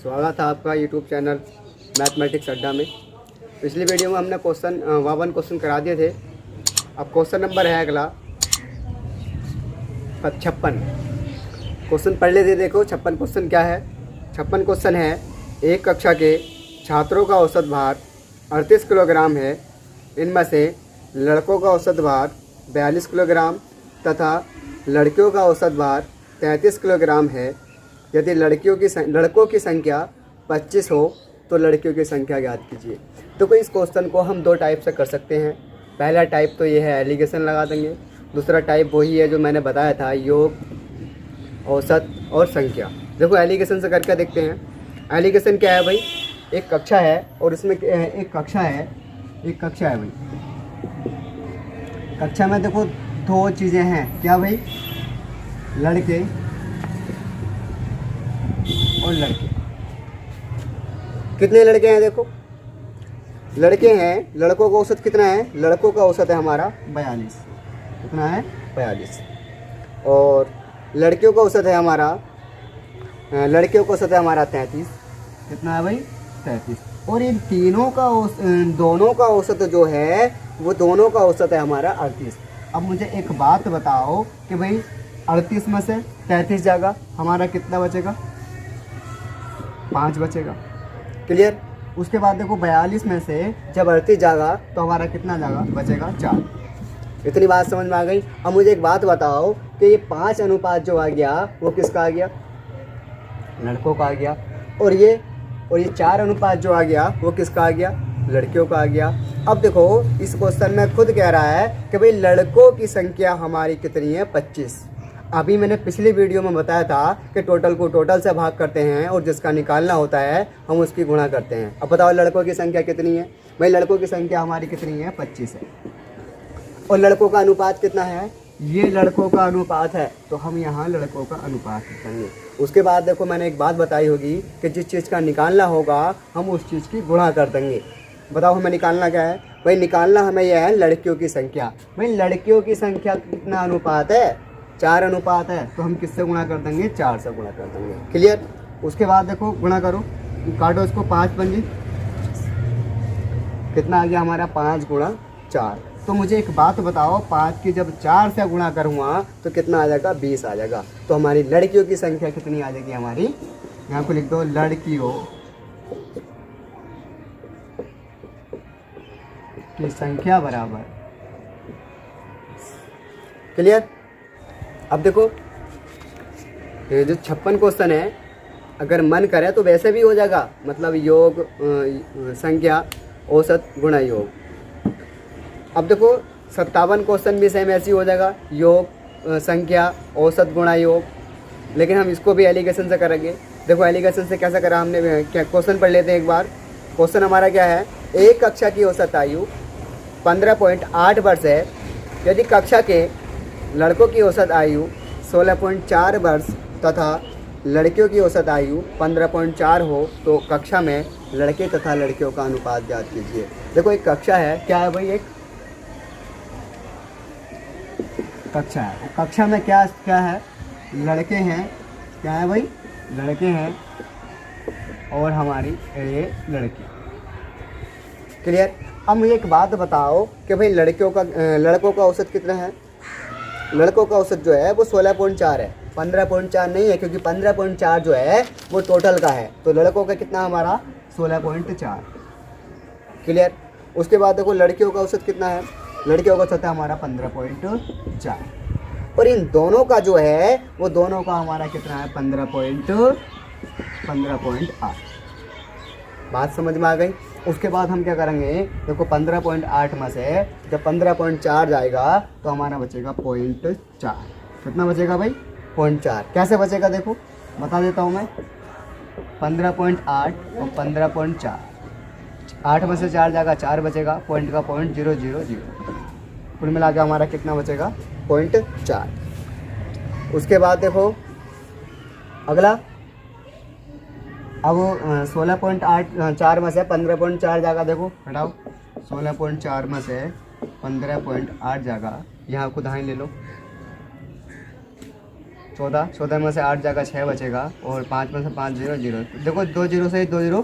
स्वागत है आपका यूट्यूब चैनल मैथमेटिक्स अड्डा में। पिछली वीडियो में हमने क्वेश्चन 52 करा दिए थे। अब क्वेश्चन नंबर है अगला 56। क्वेश्चन पढ़ लेते। देखो 56 क्वेश्चन क्या है। 56 क्वेश्चन है, एक कक्षा के छात्रों का औसत भार 38 किलोग्राम है। इनमें से लड़कों का औसत भार 42 किलोग्राम तथा लड़कियों का औसत भार 33 किलोग्राम है। यदि लड़कों की संख्या 25 हो तो लड़कियों की संख्या ज्ञात कीजिए। तो कोई इस क्वेश्चन को हम दो टाइप से कर सकते हैं। पहला टाइप तो ये है, एलिगेशन लगा देंगे। दूसरा टाइप वही है जो मैंने बताया था, योग, औसत और संख्या। देखो एलिगेशन से करके देखते हैं। एलिगेशन क्या है भाई, एक कक्षा है और इसमें एक कक्षा है भाई। कक्षा में देखो दो चीज़ें हैं, क्या भाई, लड़के और लड़के। कितने लड़के हैं, देखो लड़के हैं। लड़कों का औसत कितना है, लड़कों का औसत है हमारा 42। कितना है, 42। और लड़कियों का औसत है हमारा 33। कितना है भाई, 33। और इन तीनों का दोनों का औसत जो है वो दोनों का औसत है हमारा 38। अब मुझे एक बात बताओ कि भाई 38 में से 33 जाएगा, हमारा कितना बचेगा, 5 बचेगा। क्लियर। उसके बाद देखो 42 में से जब 38 जाएगा तो हमारा कितना जाएगा, बचेगा 4। इतनी बात समझ में आ गई। अब मुझे एक बात बताओ कि ये 5 अनुपात जो आ गया वो किसका आ गया, लड़कों का आ गया। और ये 4 अनुपात जो आ गया वो किसका आ गया, लड़कियों का आ गया। अब देखो इस क्वेश्चन में खुद कह रहा है कि भाई लड़कों की संख्या हमारी कितनी है, 25। अभी मैंने पिछली वीडियो में बताया था कि टोटल को टोटल से भाग करते हैं और जिसका निकालना होता है हम उसकी गुणा करते हैं। अब बताओ लड़कों की संख्या कितनी है, भाई लड़कों की संख्या हमारी कितनी है, 25 है। और लड़कों का अनुपात कितना है, ये लड़कों का अनुपात है, तो हम यहाँ लड़कों का अनुपात लिखेंगे। उसके बाद देखो मैंने एक बात बताई होगी कि जिस चीज़ का निकालना होगा हम उस चीज़ की गुणा कर देंगे। बताओ हमें निकालना क्या है, भाई निकालना हमें यह है लड़कियों की संख्या। भाई लड़कियों की संख्या कितना अनुपात है, 4 अनुपात है, तो हम किससे गुणा कर देंगे, 4 से गुणा कर देंगे। क्लियर। उसके बाद देखो गुणा करो, काटो इसको, 5 पंजी कितना आ गया हमारा, 5 गुणा 4। तो मुझे एक बात बताओ, 5 की जब 4 से गुणा करूँगा तो कितना आ जाएगा, 20 आ जाएगा। तो हमारी लड़कियों की संख्या कितनी आ जाएगी हमारी, यहाँ को लिख दो, लड़कियों की संख्या बराबर। क्लियर। अब देखो ये जो 56 क्वेश्चन है, अगर मन करे तो वैसे भी हो जाएगा, मतलब योग, संख्या, औसत गुणा योग। अब देखो 57 क्वेश्चन भी सेम ऐसे ही हो जाएगा, योग, संख्या, औसत गुणा योग। लेकिन हम इसको भी एलिगेशन से करेंगे। देखो एलिगेशन से कैसा करा हमने, क्या क्वेश्चन पढ़ लेते हैं एक बार। क्वेश्चन हमारा क्या है, एक कक्षा की औसत आयु 15.8 वर्ष है। यदि कक्षा के लड़कों की औसत आयु 16.4 वर्ष तथा लड़कियों की औसत आयु 15.4 हो तो कक्षा में लड़के तथा लड़कियों का अनुपात ज्ञात कीजिए। देखो एक कक्षा है, क्या है भाई, एक कक्षा है। कक्षा में क्या क्या है, लड़के हैं, क्या है भाई, लड़के हैं और हमारी ये लड़की। क्लियर। अब मुझे एक बात बताओ कि भाई लड़कों का औसत कितना है, लड़कों का औसत जो है वो 16.4 है, 15.4 नहीं है, क्योंकि 15.4 जो है वो टोटल का है। तो लड़कों का कितना हमारा, 16.4। क्लियर। उसके बाद देखो लड़कियों का औसत कितना है, लड़कियों का औसत है हमारा 15.4। और इन दोनों का जो है वो दोनों का हमारा कितना है, 15.8। बात समझ में आ गई। उसके बाद हम क्या करेंगे, देखो 15.8 में से जब 15.4 जाएगा तो हमारा बचेगा 0.4। कितना बचेगा भाई, 0.4। कैसे बचेगा देखो बता देता हूँ मैं। 15.8 और 15.4, 8 में से 4 जाएगा, 4 बचेगा, पॉइंट का 0.000। कुल मिला के हमारा कितना बचेगा, 0.4। उसके बाद देखो अगला, अब 16.4 में से 15.4 जाएगा, देखो हटाओ, 16.4 में से 15.8 जाएगा, यहाँ को दाएं ले लो, 14, 14 में से 8 जाएगा 6 बचेगा और 5 में से 5 0 0। देखो 2 0 से 2 0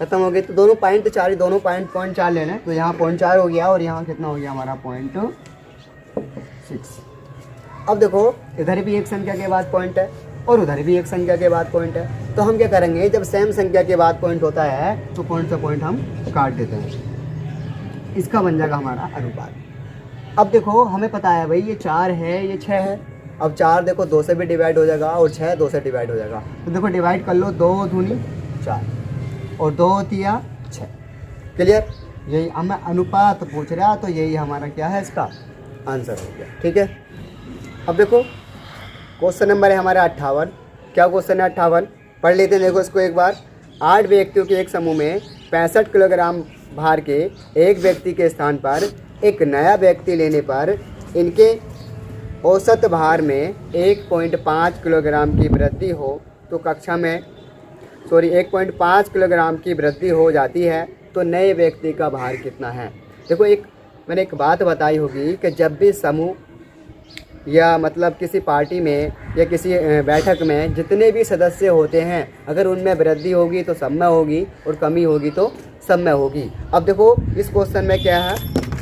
खत्म हो गए। तो दोनों पॉइंट 4 ही, दोनों पॉइंट 4 लेना है। तो यहाँ 0.4 हो गया और यहाँ कितना हो गया हमारा 0.6। अब देखो इधर भी एक संख्या के बाद पॉइंट है और उधर भी एक संख्या के बाद पॉइंट है। तो हम क्या करेंगे, जब सेम संख्या के बाद पॉइंट होता है तो पॉइंट से पॉइंट हम काट देते हैं। इसका बन जाएगा हमारा अनुपात। अब देखो हमें पता है भाई ये 4 है, ये 6 है। अब 4 देखो 2 से भी डिवाइड हो जाएगा और 6 2 से डिवाइड हो जाएगा। तो देखो डिवाइड कर लो, 2 दूनी 4 और 2 तिया 6। क्लियर? यही हमें अनुपात पूछ रहा, तो यही हमारा क्या है, इसका आंसर हो गया। ठीक है, अब देखो क्वेश्चन नंबर है हमारा 58। क्या क्वेश्चन है 58, पढ़ लेते हैं। देखो इसको एक बार। 8 व्यक्तियों के एक समूह में 65 किलोग्राम भार के एक व्यक्ति के स्थान पर एक नया व्यक्ति लेने पर इनके औसत भार में 1.5 किलोग्राम की वृद्धि हो तो कक्षा में 1.5 किलोग्राम की वृद्धि हो जाती है, तो नए व्यक्ति का भार कितना है। देखो मैंने एक बात बताई होगी कि जब भी समूह या मतलब किसी पार्टी में या किसी बैठक में जितने भी सदस्य होते हैं, अगर उनमें वृद्धि होगी तो सब में होगी और कमी होगी तो सब में होगी। अब देखो इस क्वेश्चन में क्या है,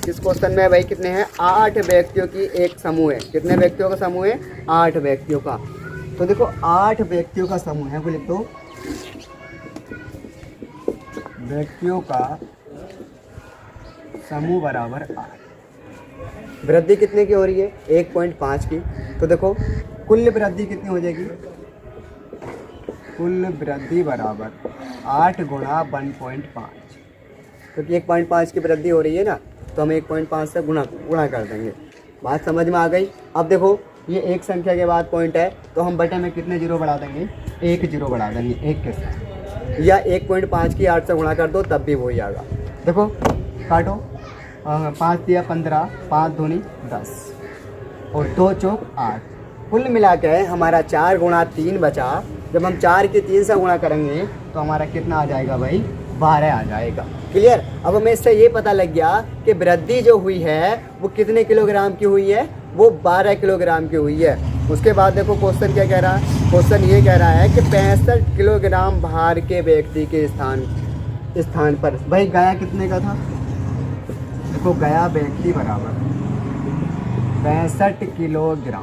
इस क्वेश्चन में भाई कितने हैं, 8 व्यक्तियों की एक समूह है। कितने व्यक्तियों का समूह है, 8 व्यक्तियों का। तो देखो 8 व्यक्तियों का समूह है, बोले तो व्यक्तियों का समूह बराबर 8। वृद्धि कितने की हो रही है, 1.5 की। तो देखो कुल वृद्धि कितनी हो जाएगी, कुल वृद्धि बराबर 8 गुणा 1.5, क्योंकि 1.5 की वृद्धि हो रही है ना, तो हम 1.5 से गुणा कर देंगे। बात समझ में आ गई। अब देखो ये एक संख्या के बाद पॉइंट है, तो हम बटे में कितने जीरो बढ़ा देंगे, 1 जीरो बढ़ा देंगे, 1 के साथ। या 1.5 की 8 से गुणा कर दो तब भी वही आएगा। देखो काटो, 5 दिया 15, 5 दूनी 10 और 2 चौक 8। कुल मिला के हमारा 4 गुणा 3 बचा। जब हम 4 की 3 से गुणा करेंगे तो हमारा कितना आ जाएगा भाई, 12 आ जाएगा। क्लियर? अब हमें इससे ये पता लग गया कि वृद्धि जो हुई है वो कितने किलोग्राम की हुई है, वो 12 किलोग्राम की हुई है। उसके बाद देखो क्वेश्चन क्या कह रहा है, क्वेश्चन ये कह रहा है कि 65 किलोग्राम भार के व्यक्ति के स्थान पर भाई गया कितने का था। देखो गया व्यक्ति बराबर 65 किलोग्राम।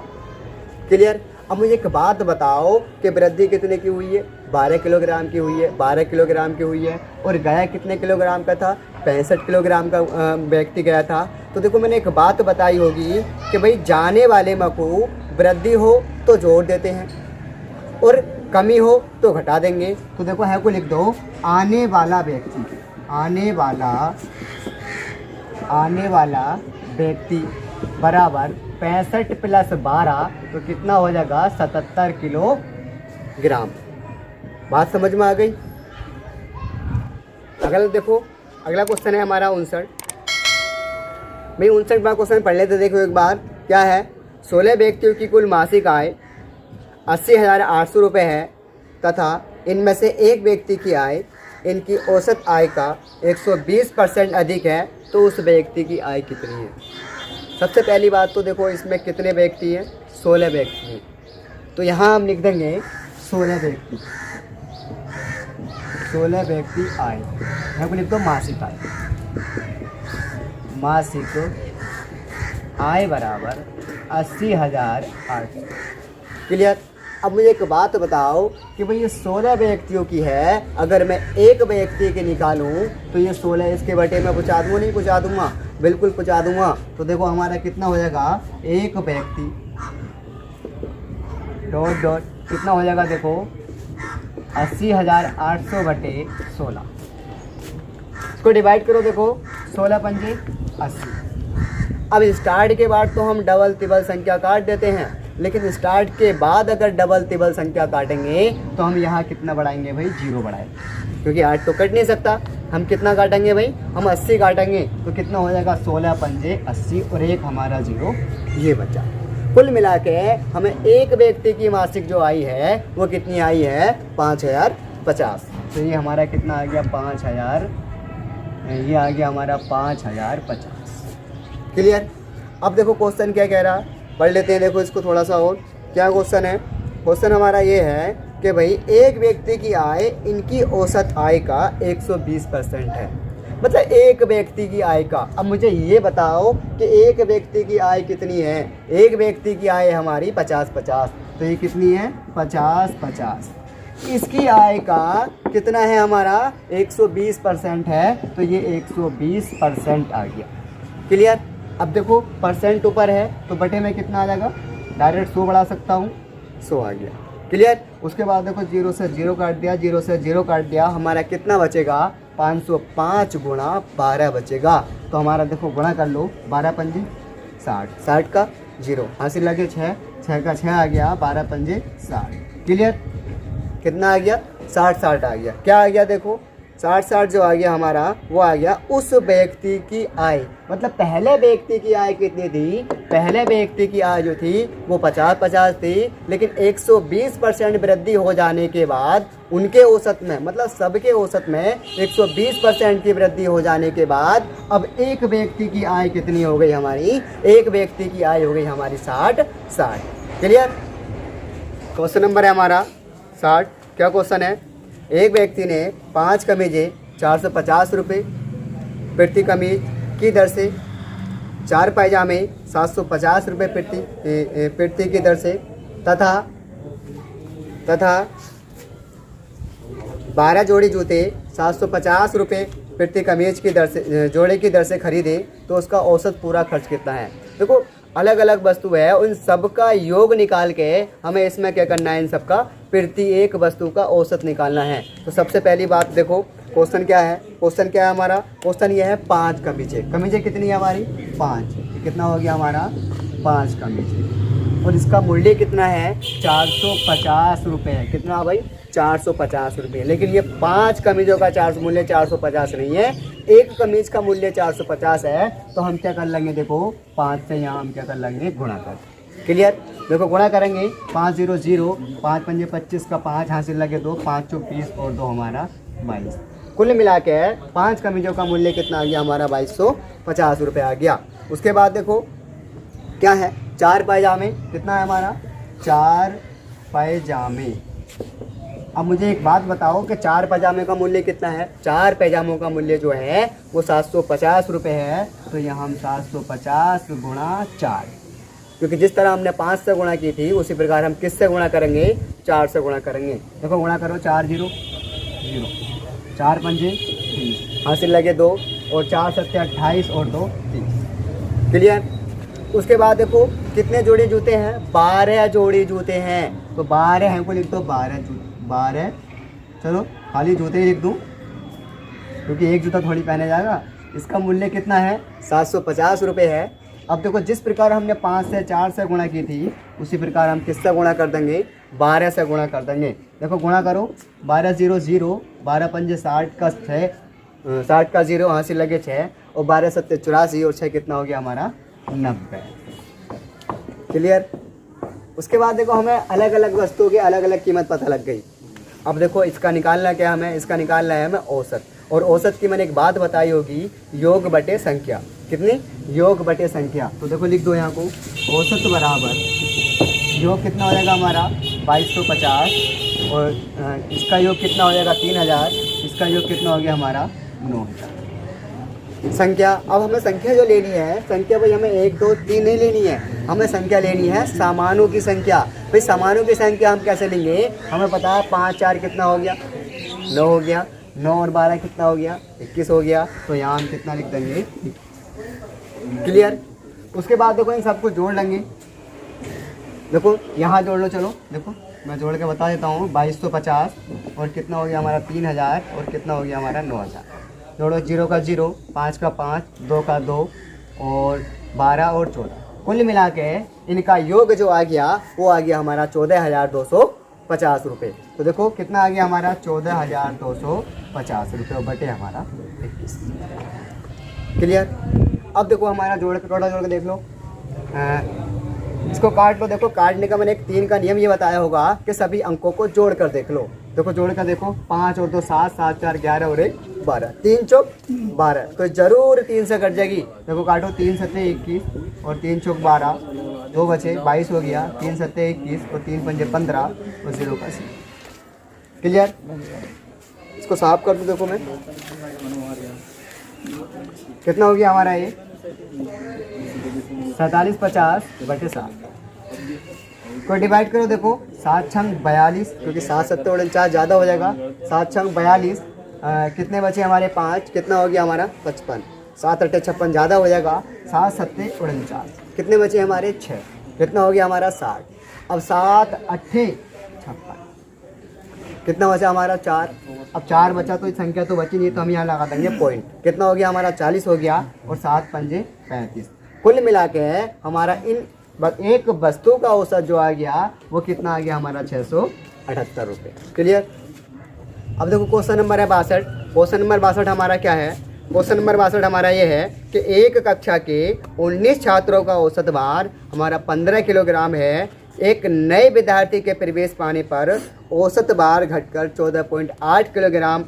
क्लियर? अब मुझे एक बात बताओ कि वृद्धि कितने की हुई है, 12 किलोग्राम की हुई है, 12 किलोग्राम की हुई है। और गया कितने किलोग्राम का था, 65 किलोग्राम का व्यक्ति गया था। तो देखो मैंने एक बात बताई होगी कि भाई जाने वाले में को वृद्धि हो तो जोड़ देते हैं और कमी हो तो घटा देंगे। तो देखो है को लिख दो, आने वाला व्यक्ति, आने वाला व्यक्ति बराबर 65 प्लस 12, तो कितना हो जाएगा 77 किलोग्राम। बात समझ में आ गई। अगला देखो, अगला क्वेश्चन है हमारा 59। भाई 59 बार क्वेश्चन पढ़ लेते। देखो एक बार क्या है, 16 व्यक्तियों की कुल मासिक आय 80,800 रुपये है तथा इनमें से एक व्यक्ति की आय इनकी औसत आय का 120% अधिक है, तो उस व्यक्ति की आय कितनी है। सबसे पहली बात तो देखो इसमें कितने व्यक्ति हैं, 16 व्यक्ति हैं। तो यहाँ हम लिख देंगे 16 व्यक्ति, 16 व्यक्ति आय। यहाँ को लिख दो मासिक आय, मासिक आय बराबर 80,800। क्लियर? अब मुझे एक बात बताओ कि भाई ये 16 व्यक्तियों की है, अगर मैं एक व्यक्ति के निकालूं तो ये 16 इसके बटे में पहुँचा दूँगा, नहीं पहुँचा दूँगा, बिल्कुल पहुँचा दूँगा। तो देखो हमारा कितना हो जाएगा, एक व्यक्ति डॉट डॉट कितना हो जाएगा, देखो 80,800 बटे 16। इसको डिवाइड करो, देखो 16 पंजे 80। अब स्टार्ट के बाद तो हम डबल तिबल संख्या काट देते हैं, लेकिन स्टार्ट के बाद अगर डबल तिबल संख्या काटेंगे तो हम यहाँ कितना बढ़ाएंगे भाई, 0 बढ़ाएंगे, क्योंकि 8 तो कट नहीं सकता। हम कितना काटेंगे भाई, हम 80 काटेंगे, तो कितना हो जाएगा 16 पंजे 80 और एक हमारा 0 ये बचा। कुल मिला के हमें एक व्यक्ति की मासिक जो आई है वो कितनी आई है, 5,050। तो ये हमारा कितना आ गया, 5,000, ये आ गया हमारा 5,050। क्लियर? अब देखो क्वेश्चन क्या कह रहा है, पढ़ लेते हैं। देखो इसको थोड़ा सा और क्या क्वेश्चन है? क्वेश्चन हमारा ये है कि भाई एक व्यक्ति की आय इनकी औसत आय का 120% है, मतलब एक व्यक्ति की आय का। अब मुझे ये बताओ कि एक व्यक्ति की आय कितनी है? एक व्यक्ति की आय हमारी 50-50, तो ये कितनी है? 50-50। इसकी आय का कितना है हमारा? 120% है, तो ये 120% आ गया। क्लियर? अब देखो परसेंट ऊपर है तो बटे में कितना आ जाएगा? डायरेक्ट 100 बढ़ा सकता हूँ, 100 आ गया। क्लियर? उसके बाद देखो 0 से 0 काट दिया, 0 से 0 काट दिया, हमारा कितना बचेगा? 505 गुणा 12 बचेगा। तो हमारा देखो गुणा कर लो, 12 पंजे 60, 60 का 0 हासिल लगे 6, 6 का 6 आ गया, 12 पंजे 60। क्लियर? कितना आ गया? 60-60 आ गया। क्या आ गया? देखो 60-60 जो आ गया हमारा, वो आ गया उस व्यक्ति की आय। मतलब पहले व्यक्ति की आय कितनी थी? पहले व्यक्ति की आय जो थी वो 50-50 थी, लेकिन 120% वृद्धि हो जाने के बाद उनके औसत में, मतलब सबके औसत में 120% की वृद्धि हो जाने के बाद अब एक व्यक्ति की आय कितनी हो गई हमारी? एक व्यक्ति की आय हो गई हमारी 60-60। क्लियर? क्वेश्चन नंबर है हमारा 60। क्या क्वेश्चन है? एक व्यक्ति ने 5 कमीजें 450 रुपये प्रति कमीज की दर से, 4 पायजामे 750 रुपये प्रति की दर से तथा 12 जोड़ी जूते 750 रुपये प्रति कमीज की दर से, जोड़े की दर से खरीदे, तो उसका औसत पूरा खर्च कितना है? देखो अलग अलग वस्तु है, उन सब का योग निकाल के हमें इसमें क्या करना है? इन सब का प्रति एक वस्तु का औसत निकालना है। तो सबसे पहली बात देखो क्वेश्चन क्या है? क्वेश्चन क्या है हमारा? क्वेश्चन ये है 5 कमीजें। कमीजें कितनी है हमारी? 5। कितना हो गया हमारा? 5 कमीजें। और इसका मूल्य कितना है? 450 रुपये। कितना भाई? 450 रुपये। लेकिन ये 5 कमीजों का मूल्य 450 नहीं है, एक कमीज का मूल्य 450 है। तो हम क्या कर लेंगे? देखो 5 से यहाँ हम क्या कर लेंगे? गुणा कर। क्लियर? देखो गुणा करेंगे, 5 0 0, 5 पंजे 25 का 5 हासिल लगे 2, 5 चौक 20 और 2 हमारा 22। कुल मिला के 5 कमीजों का मूल्य कितना आ गया हमारा? 2250 रुपये आ गया। उसके बाद देखो क्या है? 4 पायजामे। कितना है हमारा? 4 पायजामे। अब मुझे एक बात बताओ कि 4 पैजामे का मूल्य कितना है? 4 पैजामों का मूल्य जो है वो 750 रुपये है। तो यहाँ हम 750 गुणा 4, क्योंकि जिस तरह हमने 5 से गुणा की थी उसी प्रकार हम किससे गुणा करेंगे? 4 से गुणा करेंगे। देखो गुणा करो, 4 0 0, 4 पंजे 30, हासिल लगे 2 और 4 7 28 और 2 30। क्लियर? उसके बाद देखो कितने जोड़ी जूते हैं? 12 जोड़ी जूते हैं। तो 12 हैं को लिख दो, 12 जूते, 12। चलो खाली जूते ही लिख दूँ, क्योंकि एक जूता थोड़ी पहने जाएगा। इसका मूल्य कितना है? 750 रुपये है। अब देखो जिस प्रकार हमने 5 से 4 से गुणा की थी उसी प्रकार हम किससे गुणा कर देंगे? 12 से गुणा कर देंगे। देखो गुणा करो, 12 0 0, 12 पंजे 60 का 6, 60 का 0 हासिल लगे 6 और 12 7 84 और 6 कितना हो गया हमारा? 90। क्लियर? उसके बाद देखो हमें अलग अलग वस्तुओं की अलग अलग कीमत पता लग गई। अब देखो इसका निकालना क्या हमें? इसका निकालना है हमें औसत। और औसत की मैंने एक बात बताई होगी, योग बटे संख्या। कितनी? योग बटे संख्या। तो देखो लिख दो यहाँ को, औसत बराबर योग कितना हो जाएगा हमारा? 2250 और इसका योग कितना हो जाएगा? 3000। इसका योग कितना हो गया हमारा? 9000। संख्या, अब हमें संख्या जो लेनी है, संख्या भाई हमें 1 2 3 नहीं लेनी है, हमें संख्या लेनी है सामानों की संख्या। भाई सामानों की संख्या हम कैसे लेंगे? हमें पता है 5 4 कितना हो गया? 9 हो गया। 9 और 12 कितना हो गया? 21 हो गया। तो यहाँ हम कितना लिख देंगे? क्लियर? उसके बाद देखो इन सबको जोड़ लेंगे। देखो यहाँ जोड़ लो, चलो देखो मैं जोड़ के बता देता हूँ। 2250 और कितना हो गया हमारा? 3000 और कितना हो गया हमारा? 9000। जोड़ो, 0 का 0, 5 का 5, 2 का 2 और 12 और 14। कुल मिला के इनका योग जो आ गया वो आ गया हमारा 14,250 रुपये। तो देखो कितना आ गया हमारा? 14,250 रुपये बटे हमारा 21। क्लियर? अब देखो हमारा जोड़ के टोटल जोड़ के देख लो, इसको काट लो। देखो काटने का मैंने एक 3 का नियम ये बताया होगा कि सभी अंकों को जोड़ कर देख लो। देखो जोड़ कर देखो, 5 और 2 7, 7 4 11 और 1 12, 3 चौक 12, तो जरूर 3 से कट जाएगी। देखो काटो, 3 सत्ते 21 और 3 चौक 12, 2 बचे 22 हो गया, 3 सत्ते 21 और 3 पंजे 15 और 0 का 80। क्लियर? इसको साफ कर दूँ, देखो मैं कितना हो गया हमारा ये 47 50/7 को डिवाइड करो। देखो 7 छंग 42, क्योंकि 7 सत्ते 49 ज़्यादा हो जाएगा, 7 छंग 42, कितने बचे हमारे 5, कितना हो गया हमारा 55, 7 अट्ठे 56 ज़्यादा हो जाएगा, 7 सत्ते 49, कितने बचे हमारे 6, कितना हो गया हमारा 60। अब 7 अट्ठे 56, कितना बचा हमारा 4, अब 4 बचा तो संख्या तो बची नहीं, तो हम यहाँ लगा देंगे पॉइंट, कितना हो गया हमारा 40 हो गया, और 7 पंजे 35। कुल मिला के हमारा इन एक वस्तु का औसत जो आ गया वो कितना आ गया हमारा 678 रुपये। क्लियर? अब देखो क्वेश्चन नंबर है 62। क्वेश्चन नंबर 62 हमारा क्या है? क्वेश्चन नंबर 62 हमारा ये है कि एक कक्षा के 19 छात्रों का औसत भार हमारा 15 किलोग्राम है। एक नए विद्यार्थी के प्रवेश पाने पर औसत भार घटकर 14.8 किलोग्राम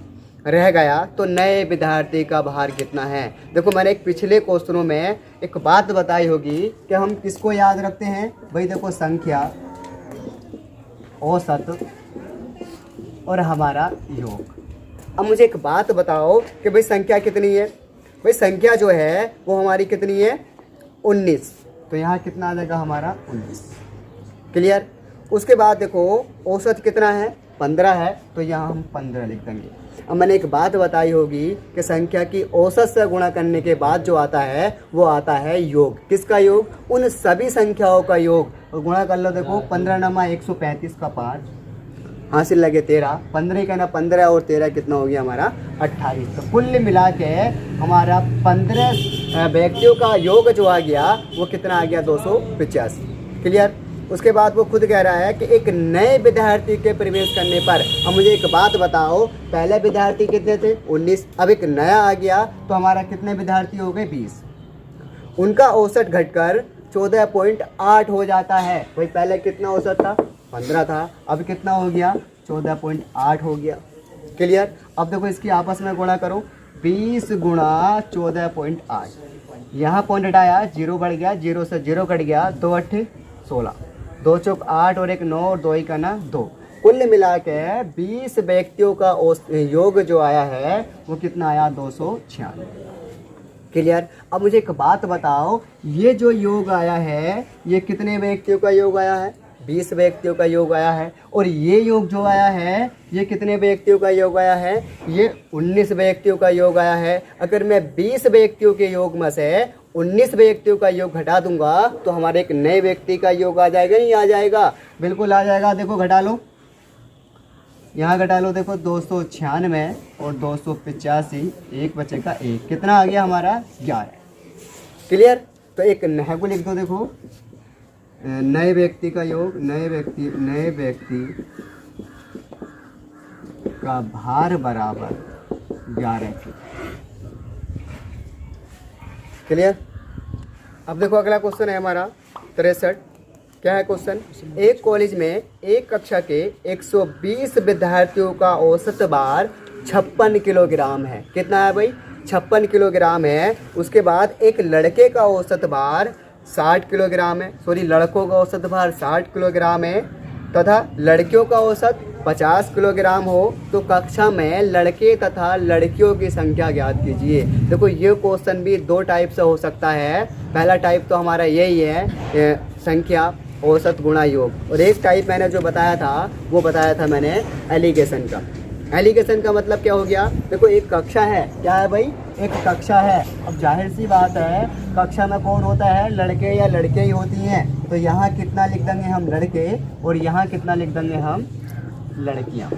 रह गया, तो नए विद्यार्थी का भार कितना है? देखो मैंने एक पिछले क्वेश्चनों में एक बात बताई होगी कि हम किसको याद रखते हैं भाई। देखो संख्या, औसत और हमारा योग। अब मुझे एक बात बताओ कि भाई संख्या कितनी है? भाई संख्या जो है वो हमारी कितनी है 19, तो यहाँ कितना आ जाएगा हमारा 19। क्लियर? उसके बाद देखो औसत कितना है 15 है, तो यहाँ हम 15 लिख देंगे। अब मैंने एक बात बताई होगी कि संख्या की औसत से गुणा करने के बाद जो आता है वो आता है योग। किसका योग? उन सभी संख्याओं का योग। और गुणा कर लो, देखो 15 नमा 135 का 5 हासिल लगे 13, 15 का ना 15 और 13 कितना हो गया हमारा 28। तो कुल मिला के हमारा 15 व्यक्तियों का योग जो आ गया वो कितना आ गया 285। क्लियर? उसके बाद वो खुद कह रहा है कि एक नए विद्यार्थी के प्रवेश करने पर, अब मुझे एक बात बताओ, पहले विद्यार्थी कितने थे 19, अब एक नया आ गया तो हमारा कितने विद्यार्थी हो गए 20, उनका औसत घटकर 14.8 हो जाता है। वही पहले कितना औसत था 15 था, अब कितना हो गया 14.8 हो गया। क्लियर? अब देखो इसकी आपस में गुणा करो, 20 गुणा 14.8, यहाँ पॉइंट हटाया 0 बढ़ गया, 0 से 0 कट गया, 2 अट्ठे 16, 2 चौक 8 और 1 9 और 2 ही का ना 2। कुल मिला के 20 व्यक्तियों का योग जो आया है वो कितना आया 296। क्लियर? अब मुझे एक बात बताओ, ये जो योग आया है ये कितने व्यक्तियों का योग आया है? 20 व्यक्तियों का योग आया है। और ये योग जो आया है ये कितने व्यक्तियों का योग आया है? ये 19 व्यक्तियों का योग आया है। अगर मैं 20 व्यक्तियों के योग में से 19 व्यक्तियों का योग घटा दूंगा तो हमारे एक नए व्यक्ति का योग आ जाएगा, नहीं आ जाएगा? बिल्कुल आ जाएगा। देखो घटा लो, यहाँ घटा लो, देखो 296 और 285, एक बचेगा 1, कितना आ गया हमारा 11। क्लियर? तो एक नए को लिख दो, देखो नए व्यक्ति का योग, नए व्यक्ति का भार बराबर 11 किलो। क्लियर? अब देखो अगला क्वेश्चन है हमारा 63। क्या है क्वेश्चन? एक कॉलेज में एक कक्षा के 120 विद्यार्थियों का औसत भार 56 किलोग्राम है। कितना है भाई? 56 किलोग्राम है। उसके बाद एक लड़के का औसत भार 60 किलोग्राम है, सॉरी लड़कों का औसत भार 60 किलोग्राम है तथा लड़कियों का औसत 50 किलोग्राम हो, तो कक्षा में लड़के तथा लड़कियों की संख्या ज्ञात कीजिए। देखो ये क्वेश्चन भी दो टाइप से हो सकता है। पहला टाइप तो हमारा यही है संख्या औसत गुणा योग, और एक टाइप मैंने जो बताया था वो बताया था मैंने एलिगेशन का। एलिगेशन का मतलब क्या हो गया? देखो एक कक्षा है, क्या है भाई? एक कक्षा है। अब जाहिर सी बात है कक्षा में कौन होता है? लड़के या लड़के ही होती हैं। तो यहाँ कितना लिख देंगे हम लड़के और यहाँ कितना लिख देंगे हम लड़कियाँ।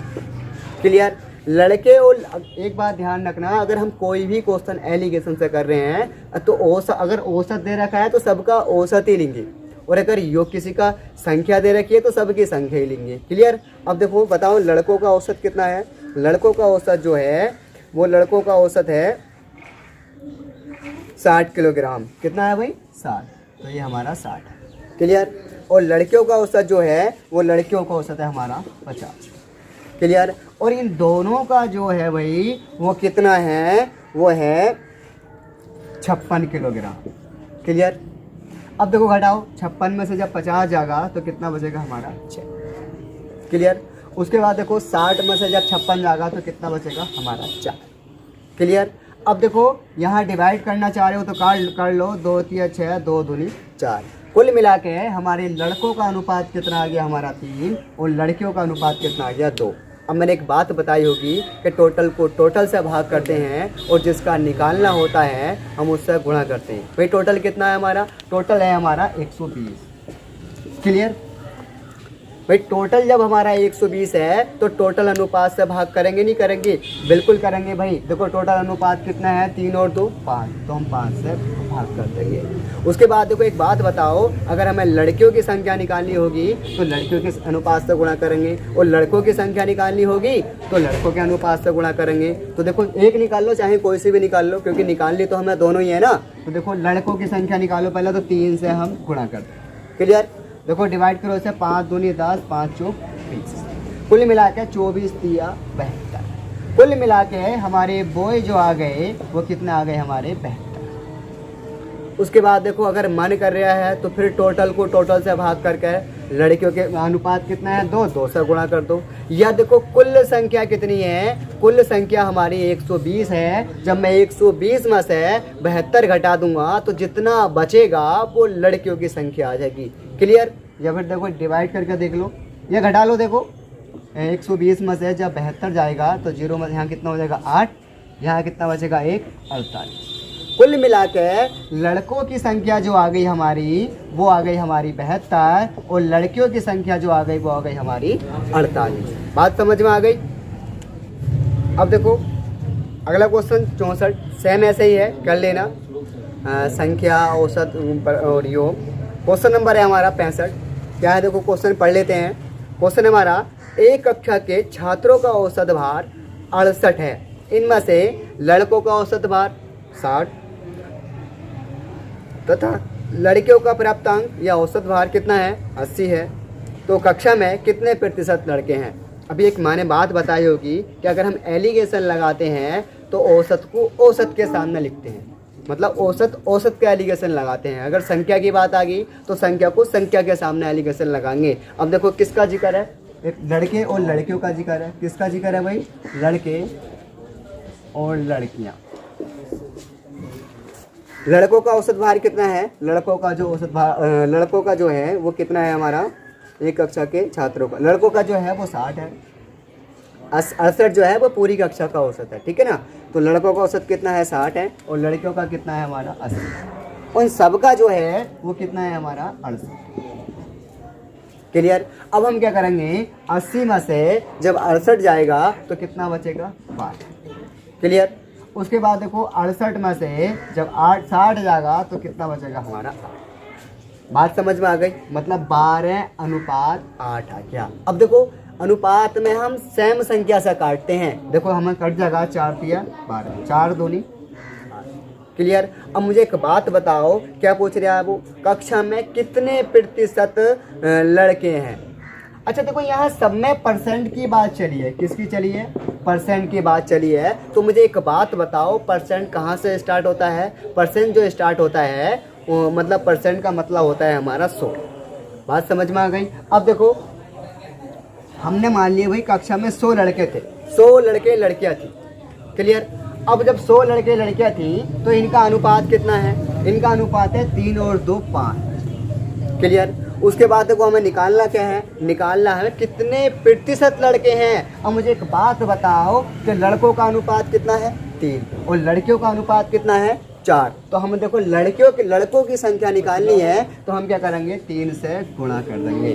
क्लियर? लड़के और एक बात ध्यान रखना, अगर हम कोई भी क्वेश्चन एलिगेशन से कर रहे हैं तो अगर औसत दे रखा है तो सबका औसत ही लेंगे, और अगर योग किसी का संख्या दे रखी है तो सबकी संख्या ही लेंगे। क्लियर? अब देखो बताओ लड़कों का औसत कितना है? लड़कों का औसत जो है वो लड़कों का औसत है 60 किलोग्राम। कितना है भाई? 60। तो ये हमारा 60 है। क्लियर? और लड़कियों का औसत जो है वो लड़कियों का औसत है हमारा 50। क्लियर। और इन दोनों का जो है भाई वो कितना है, वो है 56 किलोग्राम। क्लियर। अब देखो घटाओ, 56 में से जब 50 जाएगा तो कितना बचेगा हमारा 6। क्लियर। उसके बाद देखो 60 में से जब 56 जाएगा तो कितना बचेगा हमारा 4। क्लियर। अब देखो यहाँ डिवाइड करना चाह रहे हो तो कर लो, 2 3 6, 2 दूनी 4। कुल मिला के हमारे लड़कों का अनुपात कितना आ गया हमारा 3 और लड़कियों का अनुपात कितना आ गया 2। अब मैंने एक बात बताई होगी कि टोटल को टोटल से भाग करते हैं और जिसका निकालना होता है हम उससे गुणा करते हैं। भाई टोटल कितना है हमारा, टोटल है हमारा 120। क्लियर। भाई टोटल जब हमारा 120 है तो टोटल अनुपात से भाग करेंगे नहीं करेंगे, बिल्कुल करेंगे भाई। देखो टोटल अनुपात कितना है, 3 और 2 5, तो हम 5 से भाग कर देंगे। उसके बाद देखो एक बात बताओ, अगर हमें लड़कियों की संख्या निकालनी होगी तो लड़कियों के अनुपात से गुणा करेंगे, और लड़कों की संख्या निकालनी होगी तो लड़कों के अनुपात से गुणा करेंगे। तो देखो एक निकाल लो, चाहे कोई सी भी निकाल लो, क्योंकि निकालनी तो हमें दोनों ही है ना। तो देखो लड़कों की संख्या निकालो पहले, तो 3 से हम गुणा कर दें। क्लियर। देखो डिवाइड करो इसे, 5 दूनी 10, 5 चौक 20, कुल मिला के 24 दिया 72। कुल मिला के हमारे बॉय जो आ गए वो कितने आ गए हमारे 72। उसके बाद देखो अगर मन कर रहा है तो फिर टोटल को टोटल से भाग करके लड़कियों के अनुपात कितना है 2, 2 से गुणा कर दो। या देखो कुल संख्या कितनी है, कुल संख्या हमारी 120 है। जब मैं 120 में से 72 घटा दूंगा तो जितना बचेगा वो लड़कियों की संख्या आ जाएगी। क्लियर। या फिर देखो डिवाइड करके देख लो, ये घटा लो। देखो 120 में से जब 72 जाएगा तो 0 में यहाँ कितना हो जाएगा 8, यहाँ कितना बचेगा 1, 48। कुल मिला के लड़कों की संख्या जो आ गई हमारी वो आ गई हमारी 72, और लड़कियों की संख्या जो आ गई वो आ गई हमारी 48। बात समझ में आ गई। अब देखो अगला क्वेश्चन 64, सेम ऐसे ही है, कर लेना। संख्या औसत और योग। क्वेश्चन नंबर है हमारा 65। क्या है देखो क्वेश्चन पढ़ लेते हैं। क्वेश्चन हमारा, एक कक्षा के छात्रों का औसत भार 68 है, इनमें से लड़कों का औसत भार 60 तथा लड़कियों का प्राप्तांक या औसत भार कितना है 80 है, तो कक्षा में कितने प्रतिशत लड़के हैं। अभी एक माने बात बताई होगी कि अगर हम एलिगेशन लगाते हैं तो औसत को औसत के सामने लिखते हैं, मतलब औसत का एलिगेशन लगाते हैं। अगर संख्या की बात आ गई तो संख्या को संख्या के सामने एलिगेशन लगाएंगे। अब देखो किसका जिक्र है, एक लड़के और लड़कियों का जिक्र है। किसका जिक्र है भाई, लड़के और लड़कियां। लड़कों का औसत भार कितना है, लड़कों का जो औसत भार लड़कों का जो है वो कितना है हमारा, एक कक्षा के छात्रों का लड़कों का जो है वो 60 है। 68 जो है वो पूरी कक्षा का औसत है, ठीक है ना। तो लड़कों का औसत कितना है 60 है, और लड़कियों का कितना है हमारा 80। उन सबका जो है वो कितना है हमारा 68। क्लियर। अब हम क्या करेंगे, 80 में से जब 68 जाएगा तो कितना बचेगा 5। क्लियर। उसके बाद देखो 68 में से जब 60 जाएगा तो कितना बचेगा हमारा 8। बात समझ में आ गई, मतलब 12:8 आ गया। अब देखो अनुपात में हम सेम संख्या से काटते हैं। देखो हमें कट जाएगा 4 तिया 12, 4 दूनी 8। क्लियर। अब मुझे एक बात बताओ, क्या पूछ रहा है वो, कक्षा में कितने प्रतिशत लड़के हैं। अच्छा देखो यहाँ सब में परसेंट की बात चली है, किसकी चली है, परसेंट की बात चली है। तो मुझे एक बात बताओ, परसेंट कहाँ से स्टार्ट होता है। परसेंट जो स्टार्ट होता है वो मतलब परसेंट का मतलब होता है हमारा 100। बात समझ में आ गई। अब देखो हमने मान लिया भाई कक्षा में 100 लड़के थे, 100 लड़के लड़कियाँ थी। क्लियर। अब जब 100 लड़के लड़कियाँ थी तो इनका अनुपात कितना है, इनका अनुपात है 3 और 2 5। क्लियर। उसके बाद देखो हमें निकालना क्या है, निकालना है कितने प्रतिशत लड़के हैं। अब मुझे एक बात बताओ कि लड़कों का अनुपात कितना है 3 और लड़कियों का अनुपात कितना है 4। तो हम देखो लड़कों की संख्या निकालनी है तो हम क्या करेंगे 3 से गुणा कर देंगे।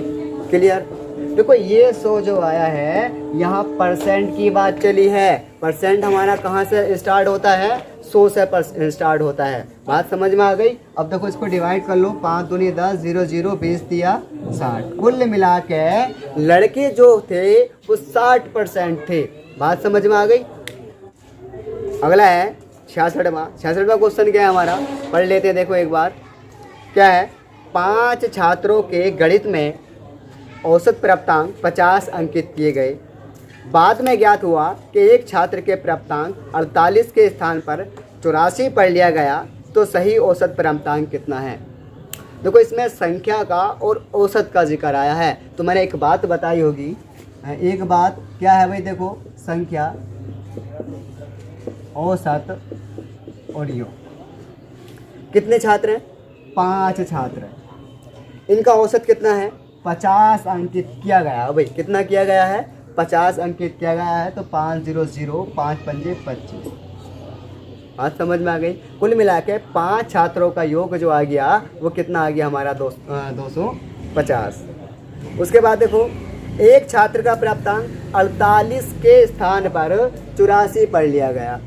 क्लियर। देखो ये 100 जो आया है यहाँ परसेंट की बात चली है। परसेंट हमारा कहाँ से स्टार्ट होता है, 100 से स्टार्ट होता है। बात समझ में आ गई। अब देखो इसको डिवाइड कर लो, 5 दूनी 10, 0 0 20 दिया 60। कुल मिला के लड़के जो थे वो 60% थे। बात समझ में आ गई। अगला है 66वां क्वेश्चन क्या है हमारा, पढ़ लेते हैं। देखो एक बार क्या है, 5 छात्रों के गणित में औसत प्राप्तांक 50 अंकित किए गए। बाद में ज्ञात हुआ कि एक छात्र के प्राप्तांक 48 के स्थान पर 84 पढ़ लिया गया, तो सही औसत प्राप्तांक कितना है। देखो इसमें संख्या का और औसत का जिक्र आया है, तो मैंने एक बात बताई होगी। एक बात क्या है भाई, देखो संख्या, औसत और योग। कितने छात्र हैं? 5 छात्र हैं। इनका औसत कितना है? 50 अंकित किया गया। भाई कितना किया गया है? 50 अंकित किया गया है। तो 500 5 पंजे 25। बात समझ में आ गई। कुल मिला के 5 छात्रों का योग जो आ गया वो कितना आ गया हमारा 250। उसके बाद देखो एक छात्र का प्राप्तांक 48 के स्थान पर 84 पढ़ लिया गया।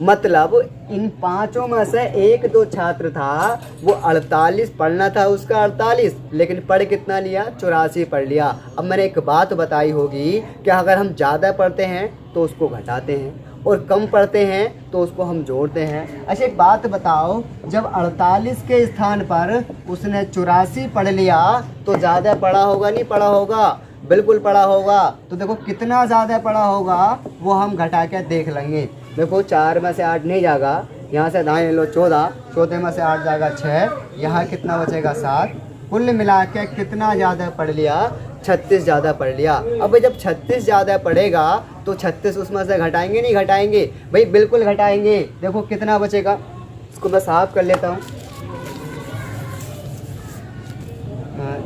मतलब इन 5 में से 1-2 छात्र था, वो 48 पढ़ना था उसका 48, लेकिन पढ़ कितना लिया? 84 पढ़ लिया। अब मैंने एक बात बताई होगी कि अगर हम ज़्यादा पढ़ते हैं तो उसको घटाते हैं, और कम पढ़ते हैं तो उसको हम जोड़ते हैं। अच्छा एक बात बताओ, जब 48 के स्थान पर उसने 84 पढ़ लिया तो ज़्यादा पढ़ा होगा नहीं पढ़ा होगा? बिल्कुल पढ़ा होगा। तो देखो कितना ज़्यादा पढ़ा होगा वो हम घटा के देख लेंगे। देखो 4 में से 8 नहीं जाएगा, यहाँ से दाएँ लो 14, 14 में से 8 जाएगा 6, यहाँ कितना बचेगा 7। कुल मिला के कितना ज़्यादा पढ़ लिया? 36 ज़्यादा पढ़ लिया। अब जब 36 ज़्यादा पढ़ेगा तो 36 उसमें से घटाएंगे नहीं घटाएंगे? भाई बिल्कुल घटाएंगे। देखो कितना बचेगा, इसको मैं साफ कर लेता हूँ।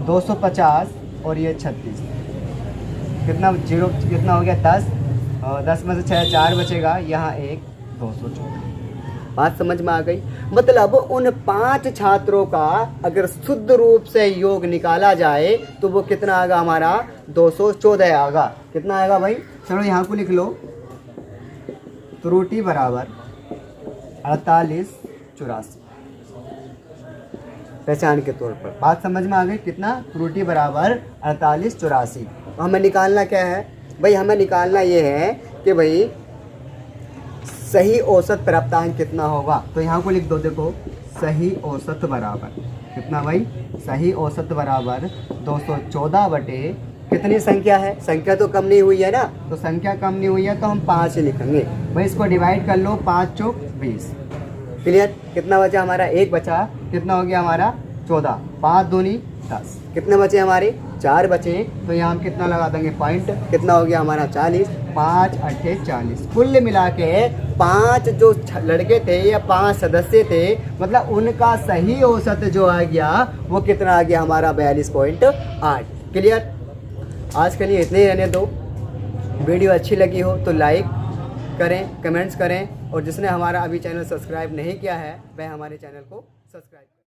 250 और ये 36, कितना जीरो कितना हो गया 10, और 10 में से 6 4 बचेगा, यहाँ 1 214। बात समझ में आ गई। मतलब उन 5 छात्रों का अगर शुद्ध रूप से योग निकाला जाए तो वो कितना आएगा हमारा? 214 आएगा। कितना आएगा भाई? चलो यहाँ को लिख लो, त्रुटि बराबर 48 84 पहचान के तौर पर। बात समझ में आ गई। कितना? त्रुटि बराबर 48 84। हमें निकालना क्या है भाई? हमें निकालना ये है कि भाई सही औसत प्राप्तांक कितना होगा। तो यहाँ को लिख दो, देखो सही औसत बराबर कितना भाई? सही औसत बराबर 214 बटे कितनी संख्या है? संख्या तो कम नहीं हुई है ना, तो संख्या कम नहीं हुई है तो हम 5 लिखेंगे भाई। इसको डिवाइड कर लो, 5 चौक 20। क्लियर? कितना बचा हमारा? 1 बचा। कितना हो गया हमारा? 14। 5 दूनी 10। कितने बचे हमारे? 4 बचे। तो यहाँ हम कितना लगा देंगे पॉइंट? कितना हो गया हमारा? 40। 5 8 40। कुल मिला के 5 जो लड़के थे या 5 सदस्य थे, मतलब उनका सही औसत जो आ गया वो कितना आ गया हमारा? 42.8। क्लियर? आज के लिए इतने ही रहने दो। वीडियो अच्छी लगी हो तो लाइक करें, कमेंट्स करें, और जिसने हमारा अभी चैनल सब्सक्राइब नहीं किया है वह हमारे चैनल को सब्सक्राइब करें।